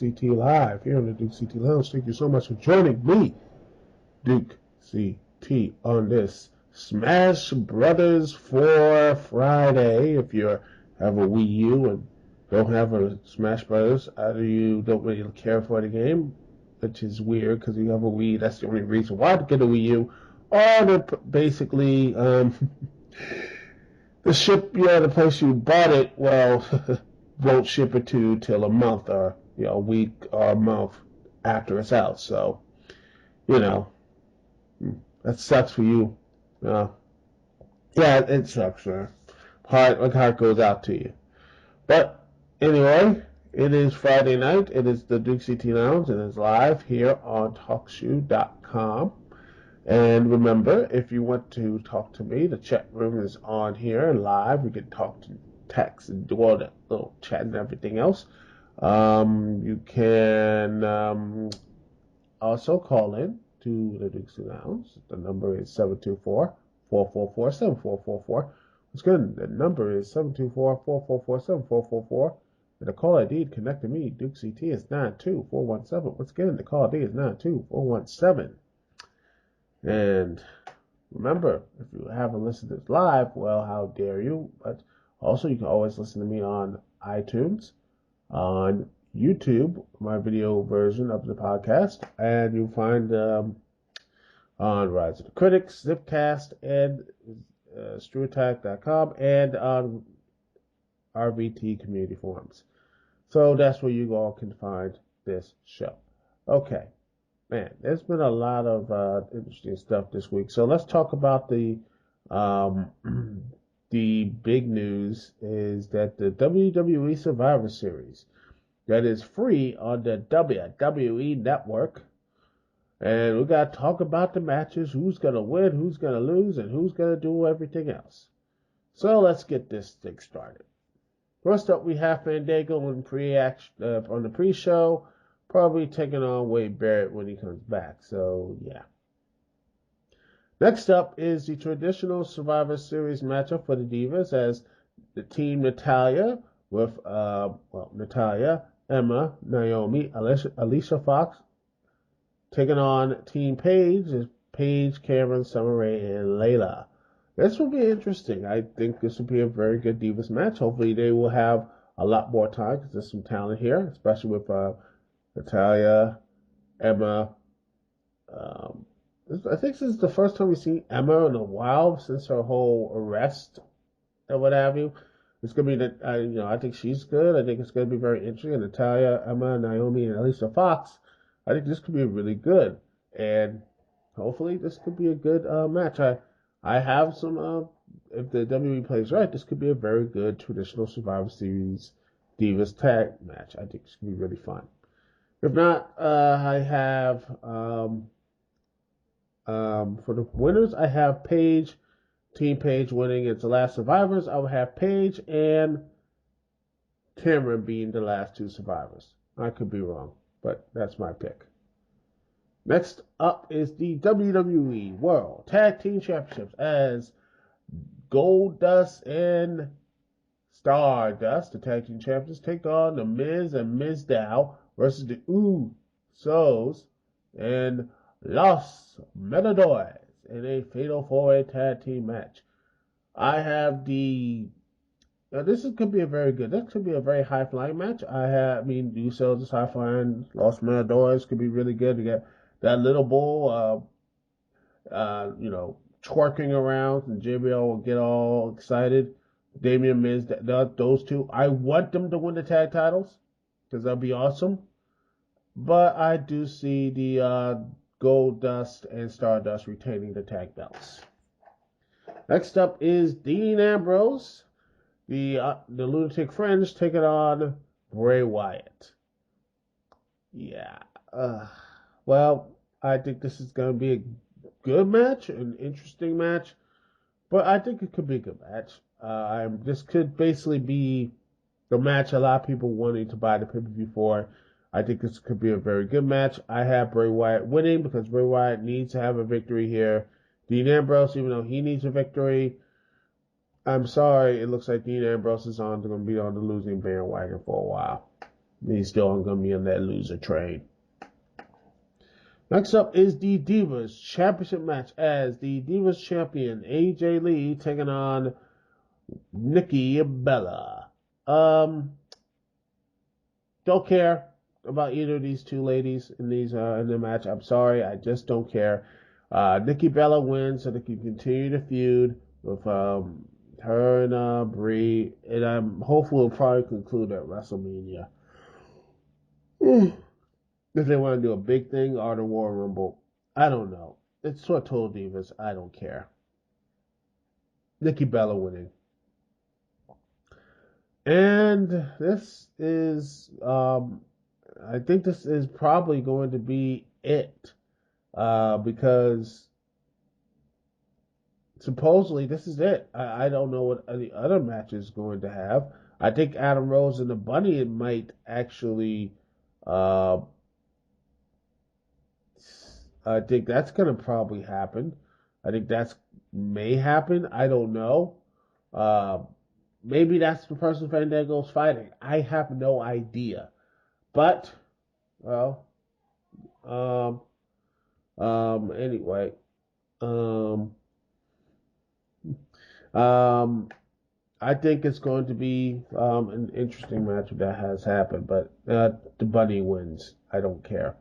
CT Live here on the Duke CT Lounge. Thank you so much for joining me, Duke CT, on this Smash Brothers for Friday. If you have a Wii U and don't have a Smash Brothers, either you don't really care for the game, which is weird because you have a Wii, that's the only reason why to get a Wii U, or basically the the place you bought it, well, won't ship it to you till a month or a week or a month after it's out. So, that sucks for you. Yeah, it sucks, man. My heart goes out to you. But anyway, it is Friday night. It is the Duke CT Lounge, and it's live here on TalkShoe.com. And remember, if you want to talk to me, the chat room is on here and live. We can talk to text and do all that little chat and everything else. You can also call in to the Duke CT Lounge. The number is 724-444-7444. Once again, the number is 724-444-7444. And the call ID to connect to me, Duke CT, is 92417. Once again, the call ID is 92417. And remember, if you haven't listened to this live, well, how dare you? But also, you can always listen to me on iTunes, on YouTube, my video version of the podcast, and you'll find on Rise of the Critics, Zipcast, and StrewAttack.com, and on RVT community forums. So that's where you all can find this show. Okay. Man, there's been a lot of interesting stuff this week. So let's talk about the big news is that the WWE Survivor Series that is free on the WWE Network. And we got to talk about the matches, who's going to win, who's going to lose, and who's going to do everything else. So let's get this thing started. First up, we have Fandango on the pre-show. Probably taking on Wade Barrett when he comes back. So, yeah. Next up is the traditional Survivor Series matchup for the Divas as the Team Natalya with, Natalya, Emma, Naomi, Alicia Fox taking on Team Paige as Paige, Cameron, Summer Rae, and Layla. This will be interesting. I think this will be a very good Divas match. Hopefully they will have a lot more time because there's some talent here, especially with Natalya, Emma. I think this is the first time we've seen Emma in a while since her whole arrest and what have you. It's going to be I think she's good. I think it's going to be very interesting. Natalya, Emma, Naomi, and Alicia Fox. I think this could be really good. And hopefully this could be a good match. I have some, if the WWE plays right, this could be a very good traditional Survivor Series Divas tag match. I think it's going to be really fun. If not, I have, for the winners, I have Paige, Team Paige winning as the last survivors. I will have Paige and Cameron being the last two survivors. I could be wrong, but that's my pick. Next up is the WWE World Tag Team Championships as Goldust and Stardust, the Tag Team Champions, take on The Miz and Miz Dow versus the Usos and Los Matadores in a fatal four-way tag team match. I have this could be a very high-flying match. The Usos is high-flying. Los Matadores could be really good. You get that little bull, twerking around, and JBL will get all excited. Damian Miz, those two. I want them to win the tag titles because that'd be awesome. But I do see the Goldust and Stardust retaining the tag belts. Next up is Dean Ambrose, the Lunatic Fringe, taking on Bray Wyatt. Yeah. Well, I think this is going to be a good match, an interesting match. But I think it could be a good match. This could basically be the match a lot of people wanting to buy the pay-per-view for. I think this could be a very good match. I have Bray Wyatt winning because Bray Wyatt needs to have a victory here. Dean Ambrose, even though he needs a victory, I'm sorry, it looks like Dean Ambrose is going to be on the losing bandwagon for a while. He's still going to be on that loser train. Next up is the Divas Championship match as the Divas Champion AJ Lee taking on Nikki Bella. Don't care about either of these two ladies in the match. I'm sorry, I just don't care. Nikki Bella wins so they can continue the feud with her and Brie, and I'm hopeful it'll probably conclude at WrestleMania. If they want to do a big thing or the Royal Rumble, I don't know. It's what Total Divas. I don't care. Nikki Bella winning. And this is, I think this is probably going to be it. Because supposedly this is it. I don't know what any other match is going to have. I think Adam Rose and the Bunny might actually, I think that's going to probably happen. I think that's may happen. I don't know. Maybe that's the person Fandango's fighting. I have no idea. But, well, anyway, I think it's going to be an interesting match if that has happened. But the Bunny wins. I don't care.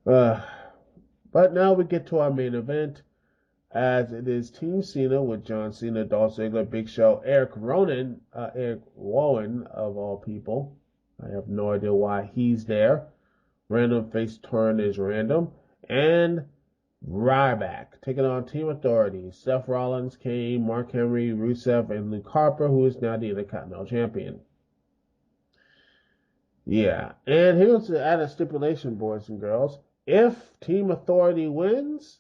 But now we get to our main event, as it is Team Cena with John Cena, Dolph Ziggler, Big Show, Eric Rowan of all people. I have no idea why he's there. Random face turn is random. And Ryback taking on Team Authority. Seth Rollins, Kane, Mark Henry, Rusev, and Luke Harper, who is now the Intercontinental Champion. Yeah, and here's the added stipulation, boys and girls. If Team Authority wins,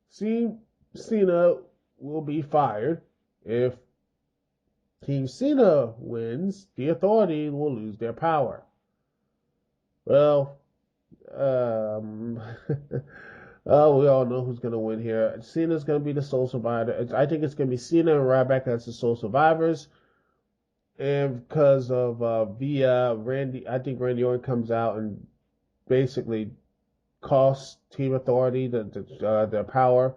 Cena will be fired. If Team Cena wins, the Authority will lose their power. Well, we all know who's going to win here. Cena's going to be the sole survivor. I think it's going to be Cena and Ryback as the sole survivors. And because of Randy, I think Randy Orton comes out and basically costs Team Authority the power.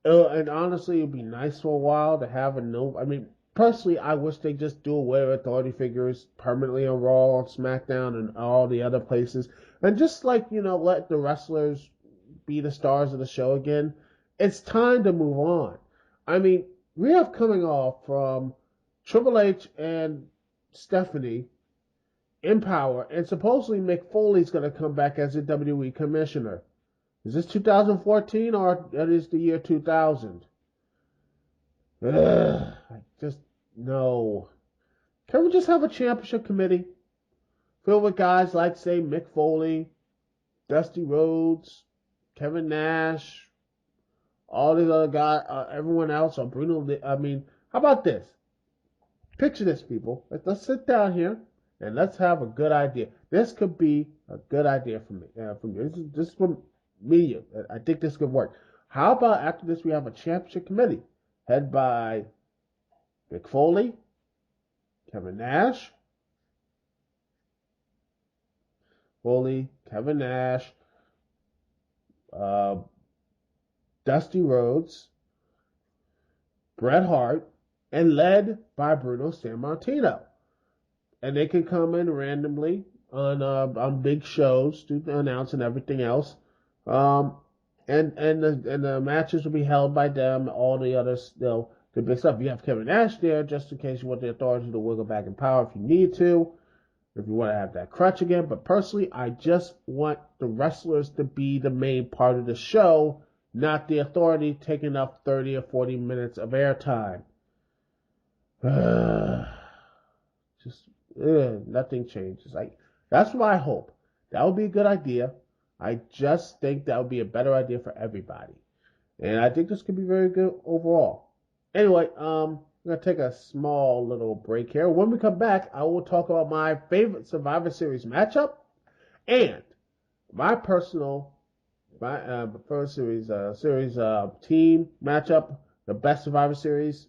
And honestly, it'd be nice for a while to have a no. I mean, personally, I wish they just do away with Authority figures permanently on Raw, on SmackDown, and all the other places, and just let the wrestlers be the stars of the show again. It's time to move on. I mean, we have coming off from Triple H and Stephanie in power, and supposedly Mick Foley's going to come back as the WWE commissioner. Is this 2014 or that is the year 2000? I just, no. Can we just have a championship committee filled with guys like, say, Mick Foley, Dusty Rhodes, Kevin Nash, all these other guys, everyone else, or Bruno? I mean, how about this? Picture this, people. Let's sit down here and let's have a good idea. This could be a good idea for me. This is from me. I think this could work. How about after this we have a championship committee headed by Mick Foley, Kevin Nash, Dusty Rhodes, Bret Hart, and led by Bruno Sammartino. And they can come in randomly on big shows to announce and everything else. And the matches will be held by them. All the others, the big stuff. You have Kevin Nash there just in case you want the Authority to wiggle back in power if you need to. If you want to have that crutch again. But personally, I just want the wrestlers to be the main part of the show, not the Authority taking up 30 or 40 minutes of airtime. Nothing changes. That's what I hope. That would be a good idea. I just think that would be a better idea for everybody. And I think this could be very good overall. Anyway, I'm going to take a small little break here. When we come back, I will talk about my favorite Survivor Series matchup and my personal first series team matchup, the best Survivor Series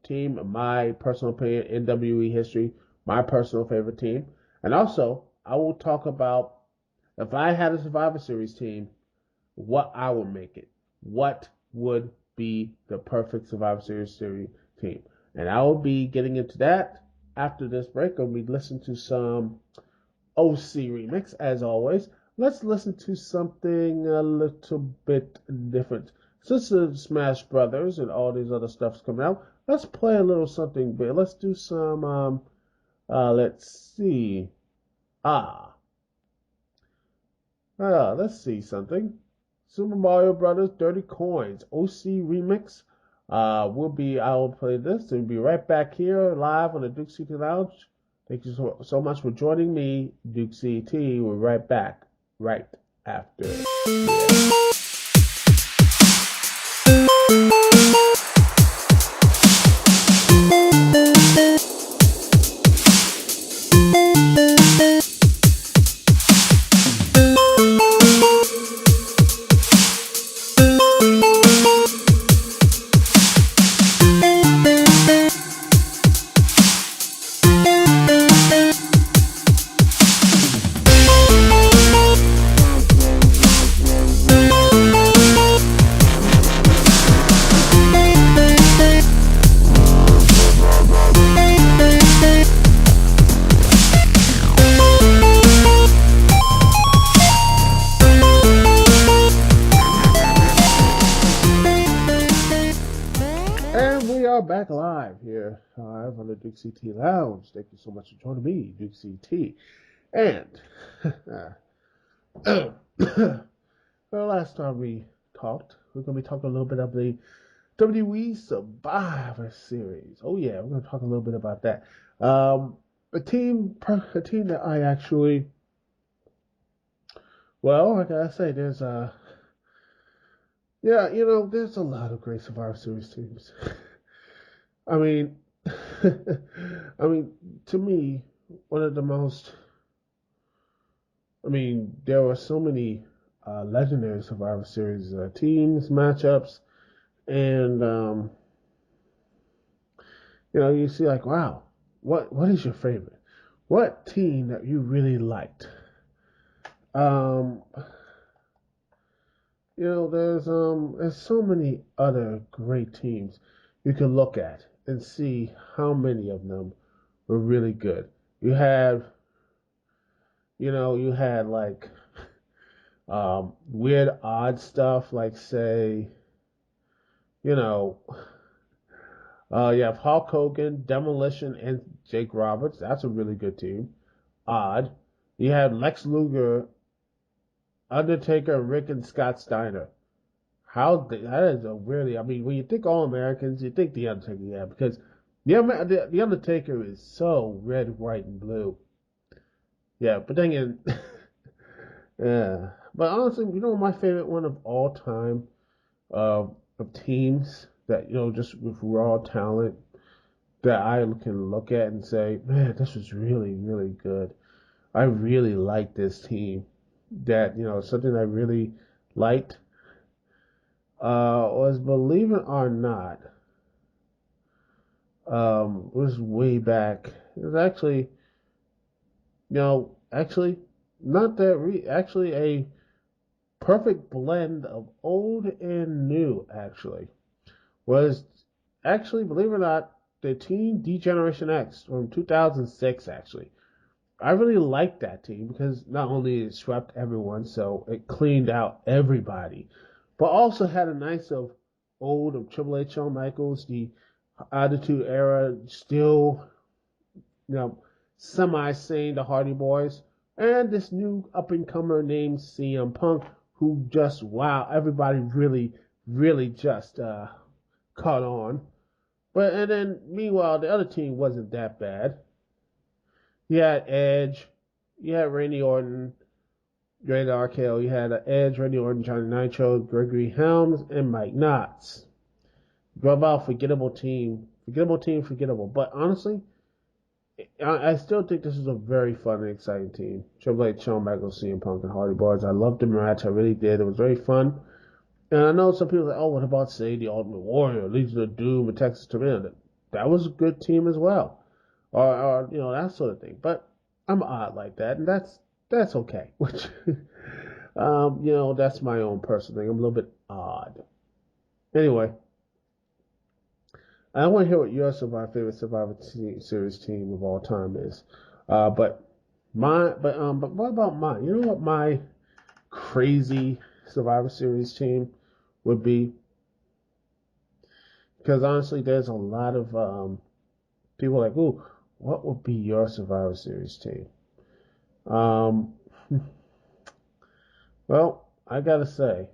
team, in my personal opinion, in WWE history, my personal favorite team. And also, I will talk about if I had a Survivor Series team, what I would make it. What would be the perfect Survivor Series team? And I will be getting into that after this break. I'll be listening to some OC remix as always. Let's listen to something a little bit different. Since the Smash Brothers and all these other stuff's coming out, let's play a little something big. Let's do some let's see. Ah. Let's see something. Super Mario Brothers Dirty Coins OC remix. I will play this and be right back here live on the Duke CT Lounge. Thank you so much for joining me, Duke CT. We're right back right after. Back live here live on the Duke CT Lounge. Thank you so much for joining me, Duke CT. And the last time we talked, we're going to be talking a little bit of the WWE Survivor Series. Oh yeah, we're going to talk a little bit about that. A team that I actually, well, like I say, there's there's a lot of great Survivor Series teams. I mean, to me, one of the most. There were so many legendary Survivor Series teams, matchups, and you see like, wow, what is your favorite? What team that you really liked? There's so many other great teams you can look at and see how many of them were really good. You had like weird odd stuff like say, you have Hulk Hogan, Demolition, and Jake Roberts. That's a really good team. Odd. You had Lex Luger, Undertaker, Rick, and Scott Steiner. That is a really, when you think All Americans, you think The Undertaker, yeah, because the Undertaker is so red, white, and blue. Yeah, but then again, yeah. But honestly, my favorite one of all time of teams that, just with raw talent that I can look at and say, man, this was really, really good. I really like this team. That, something I really liked was, believe it or not, was way back. It was actually, not that actually a perfect blend of old and new, actually. Was actually, believe it or not, the team D-Generation X from 2006, actually. I really liked that team because not only it swept everyone, so it cleaned out everybody, but also had a nice of old of Triple H, Shawn Michaels, the Attitude Era, still, semi-sane, the Hardy Boys, and this new up-and-comer named CM Punk, who just, wow, everybody really, really just caught on. And then, meanwhile, the other team wasn't that bad. You had Edge, you had Randy Orton, Greg RKO, you had Edge, Randy Orton, Johnny Nitro, Gregory Helms, and Mike Knotts. About forgettable team. Forgettable. But honestly, I still think this is a very fun and exciting team. Triple H, Shawn Michaels, CM Punk, and Hardy Boys. I loved the match. I really did. It was very fun. And I know some people are like, oh, what about, say, the Ultimate Warrior, Legion of Doom, and Texas Tornado? That was a good team as well. Or that sort of thing. But I'm odd like that, and that's okay. Which, that's my own personal thing. I'm a little bit odd. Anyway, I want to hear what your favorite Series team of all time is. But but what about mine? You know what my crazy Survivor Series team would be? Because honestly, there's a lot of people like, ooh, what would be your Survivor Series team? Um, well, I gotta say,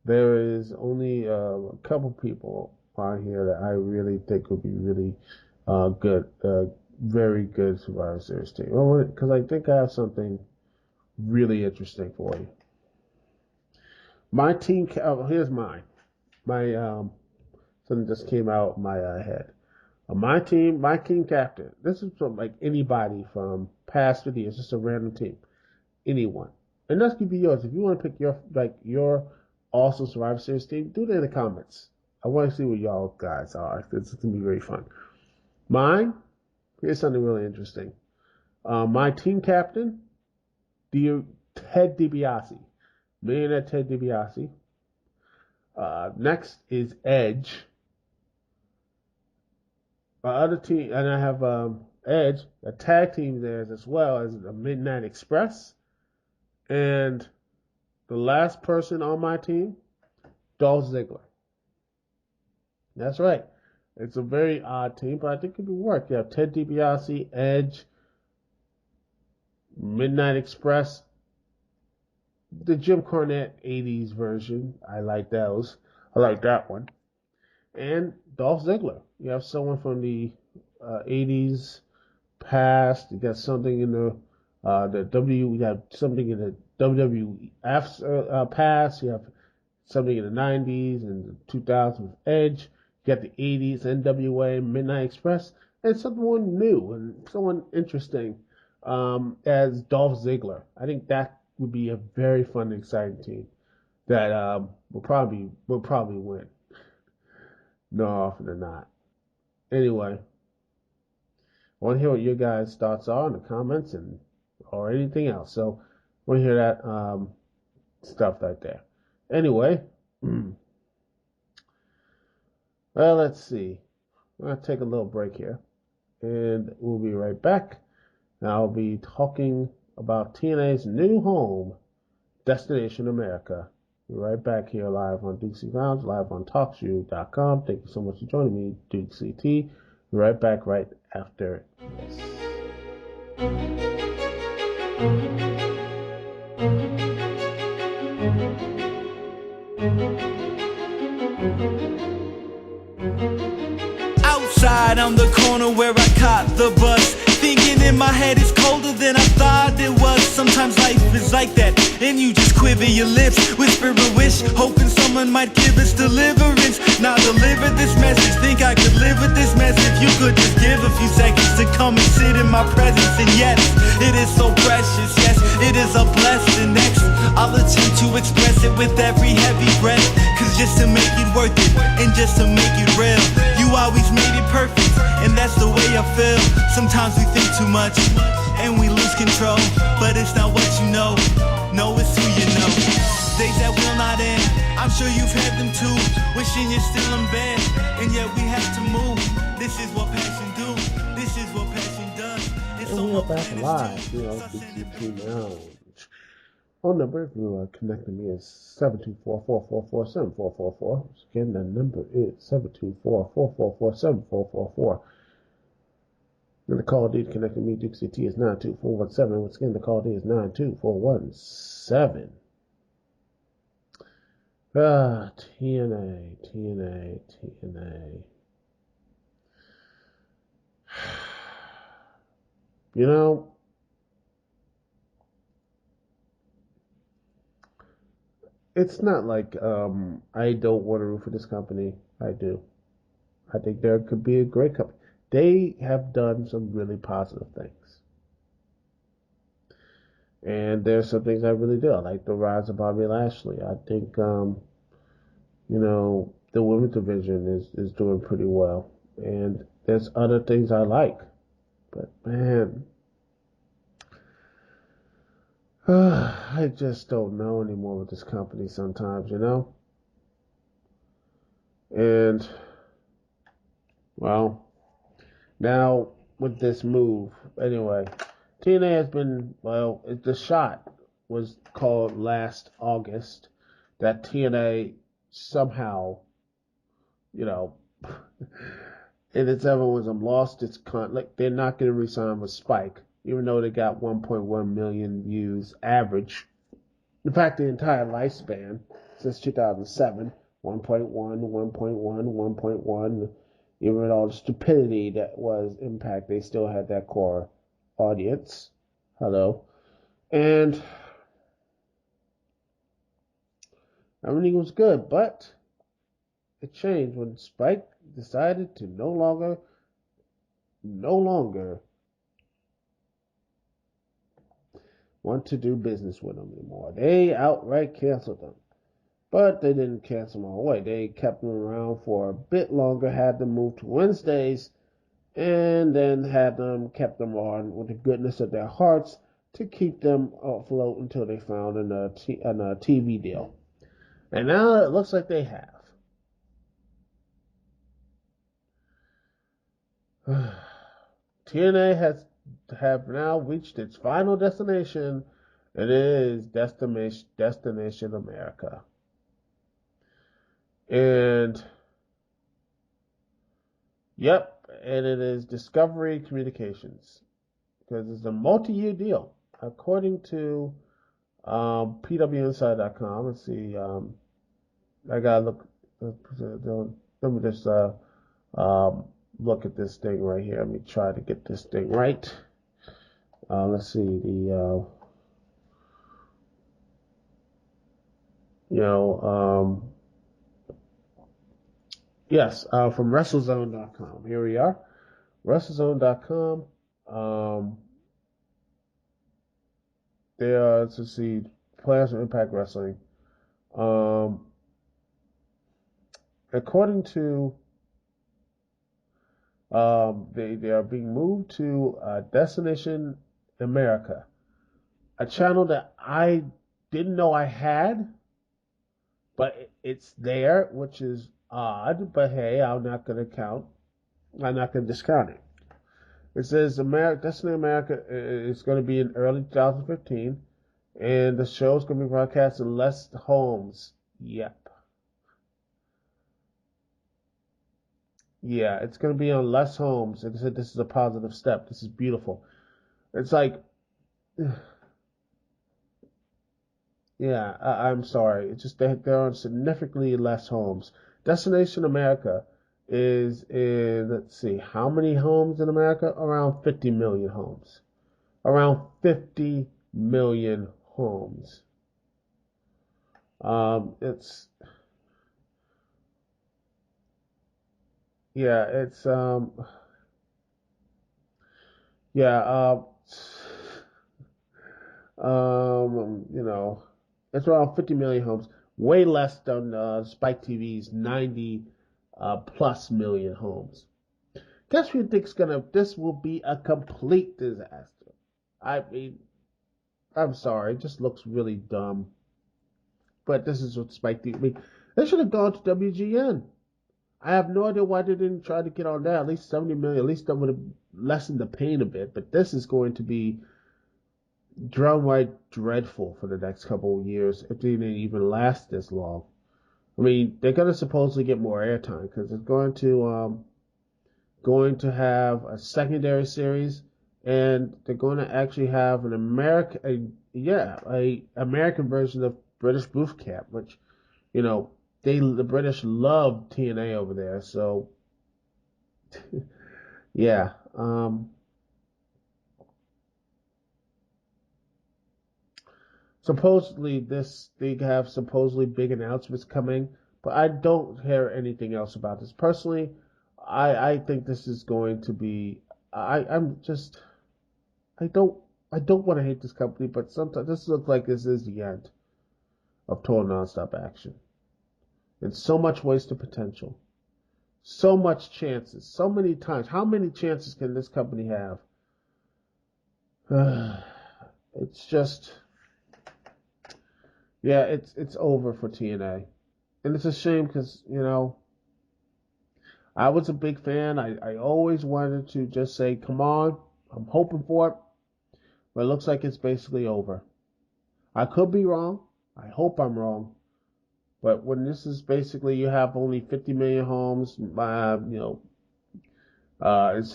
there is only a couple people on here that I really think would be really good, very good Survivor Series team. Because I think I have something really interesting for you. My team, here's mine. My something just came out of my head. My team captain. This is from like anybody from past 50 years, just a random team, anyone. And that could be yours. If you want to pick your awesome Survivor Series team, do it in the comments. I want to see what y'all guys are. It's gonna be very fun. Mine. Here's something really interesting. My team captain, Ted DiBiase, millionaire Ted DiBiase. Next is Edge. My other team, and I have Edge, a tag team there as well as the Midnight Express. And the last person on my team, Dolph Ziggler. That's right. It's a very odd team, but I think it could work. You have Ted DiBiase, Edge, Midnight Express, the Jim Cornette 80s version. I like those. I like that one. And Dolph Ziggler. You have someone from the 80s past. You got something in you have something in the WWF past. You have something in the 90s and the 2000s Edge. You got the 80s NWA Midnight Express, and someone new and someone interesting as Dolph Ziggler. I think that would be a very fun and exciting team that will probably win. No often than not. Anyway, I want to hear what your guys' thoughts are in the comments and or anything else. So I want to hear that stuff right there. Anyway, well, let's see. I'm going to take a little break here, and we'll be right back. And I'll be talking about TNA's new home, Destination America. We're right back here live on Dukect Lounge, live on TalkShoe.com. Thank you so much for joining me, Dukect. We're right back right after this. Outside on the corner where I caught the bus, thinking in my head it's colder than I thought it was. Sometimes life is like that, and you just quiver your lips, whisper a wish, hoping someone might give us deliverance. Now deliver this message, think I could live with this mess if you could just give a few seconds to come and sit in my presence. And yes, it is so precious, yes, it is a blessing. Next, I'll attempt to express it with every heavy breath, cause just to make it worth it, and just to make it real, you always made it perfect, and that's the way I feel. Sometimes we think too much, and we lose control, but it's not what you know, no, it's who you know. Days that will not end, I'm sure you've had them too, wishing you're still in bed, and yet we have to move. This is what passion do, this is what passion does. And we are back live, Dukect Lounge. Phone number, if you are connecting me, is 724-444-7444. Again, the number is 724-444-7444. And the call date connecting me, Dukect, is 92417. Once again, the call date is 92417. TNA. You know, it's not like I don't want to root for this company. I do. I think there could be a great company. They have done some really positive things. And there's some things I really do. I like the rise of Bobby Lashley. I think, the women's division is doing pretty well. And there's other things I like. But, man, I just don't know anymore with this company sometimes, you know? And, well, now with this move, anyway, TNA has been, well, the shot was called last August that TNA somehow, you know, in its evanism lost its like they're not going to resign with Spike, even though they got 1.1 million views average. In fact, the entire lifespan since 2007, 1.1, 1.1, 1.1, even with all the stupidity that was Impact, they still had that core audience. Hello. And everything was good, but it changed when Spike decided to no longer want to do business with them anymore. They outright canceled them. But they didn't cancel them all the way. They kept them around for a bit longer, had them move to Wednesdays, and then kept them on with the goodness of their hearts to keep them afloat until they found a TV deal. And now it looks like they have. TNA have now reached its final destination. It is Destination America. And yep, and it is Discovery Communications because it's a multi-year deal, according to PWInside.com. Let's see. I gotta look. Let me just look at this thing right here. Let me try to get this thing right. Let's see the yes, from WrestleZone.com. Here we are, WrestleZone.com. They are, let's see, players from Impact Wrestling. According to they are being moved to Destination America, a channel that I didn't know I had, but it's there, which is odd. But hey, I'm not going to discount it. It says Destiny America is going to be in early 2015, and the show is going to be broadcast in less homes. Yep. Yeah, it's going to be on less homes. Like I said, this is a positive step. This is beautiful. It's like, yeah, I'm sorry. It's just they're on significantly less homes. Destination America is in, let's see, how many homes in America? Around 50 million homes. Around 50 million homes. It's, yeah, it's, yeah, you know, it's around 50 million homes, way less than Spike TV's 90 plus million homes. Guess who thinks this will be a complete disaster? I mean, I'm sorry, it just looks really dumb. But this is what Spike TV. They should have gone to WGN. I have no idea why they didn't try to get on that. At least 70 million. At least that would have lessened the pain a bit. But this is going to be downright dreadful for the next couple of years if they even last this long. I mean, they're going to supposedly get more airtime because it's going to have a secondary series, and they're going to actually have an American version of British Boot Camp, which the British love TNA over there. So yeah. Supposedly they have supposedly big announcements coming, but I don't hear anything else about this. Personally, I think this is going to be I'm just I don't want to hate this company, but sometimes this looks like this is the end of total nonstop action. And so much wasted potential. So much chances. So many times. How many chances can this company have? It's just Yeah, it's over for TNA, and it's a shame because I was a big fan. I always wanted to just say, come on, I'm hoping for it, but it looks like it's basically over. I could be wrong. I hope I'm wrong. But when this is basically you have only 50 million homes, instead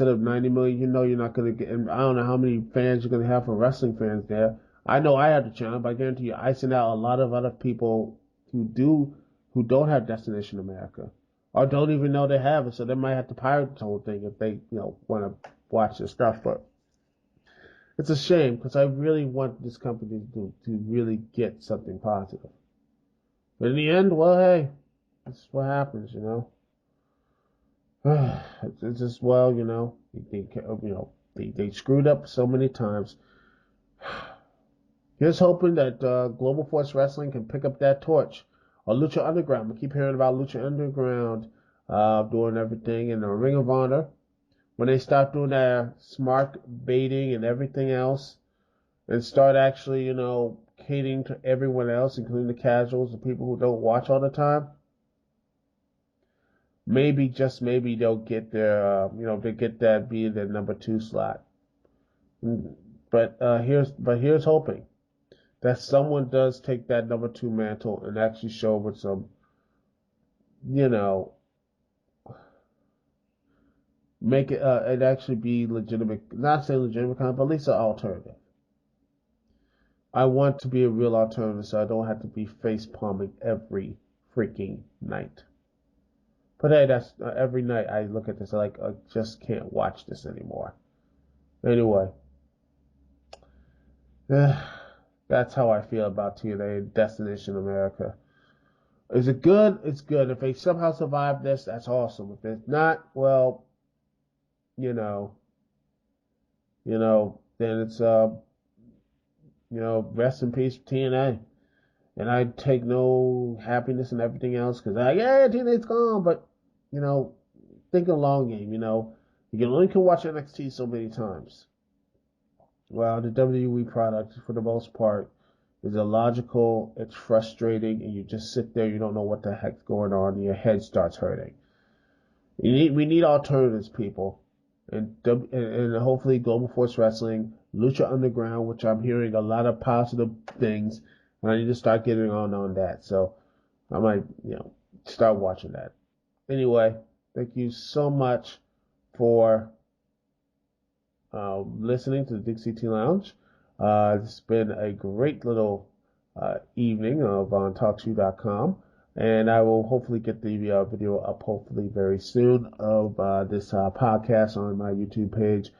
of 90 million, you're not going to get, and I don't know how many fans you're going to have for wrestling fans there. I know I have the channel, but I guarantee you, I send out a lot of other people who don't have Destination America or don't even know they have it, so they might have to pirate the whole thing if they, want to watch this stuff. But it's a shame because I really want this company to really get something positive. But in the end, well, hey, this is what happens, It's just they screwed up so many times. Here's hoping that Global Force Wrestling can pick up that torch, or Lucha Underground. We keep hearing about Lucha Underground doing everything in the Ring of Honor. When they stop doing their smart baiting and everything else, and start actually, catering to everyone else, including the casuals, the people who don't watch all the time. Maybe, just maybe, they'll get they get that being their number 2 slot. But here's hoping that someone does take that number 2 mantle and actually show with some, make it actually be legitimate. Not say legitimate, but at least an alternative. I want to be a real alternative, so I don't have to be face palming every freaking night. But hey, that's every night I look at this, I just can't watch this anymore. Anyway, that's how I feel about TNA and Destination America. Is it good? It's good. If they somehow survive this, that's awesome. If it's not, well, you know, then it's rest in peace TNA. And I take no happiness and everything else because TNA's gone. But think a long game. You can watch NXT so many times. Well, the WWE product, for the most part, is illogical, it's frustrating, and you just sit there, you don't know what the heck's going on, and your head starts hurting. We need alternatives, people. And hopefully Global Force Wrestling, Lucha Underground, which I'm hearing a lot of positive things, and I need to start getting on that. So I might, start watching that. Anyway, thank you so much for listening to the Dukect Lounge. It's been a great little evening on TalkShoe.com, and I will hopefully get the video up hopefully very soon of this podcast on my YouTube page,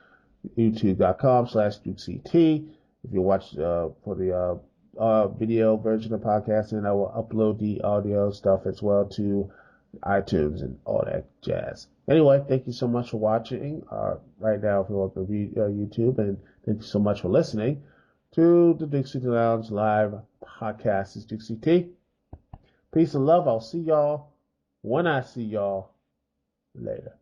youtube.com/Dukect. If you watch for the video version of the podcast, and I will upload the audio stuff as well to iTunes and all that jazz. Anyway, thank you so much for watching right now if you want to view YouTube, and thank you so much for listening to the Dukect Lounge live podcast. It's Dukect. Peace and love. I'll see y'all when I see y'all later.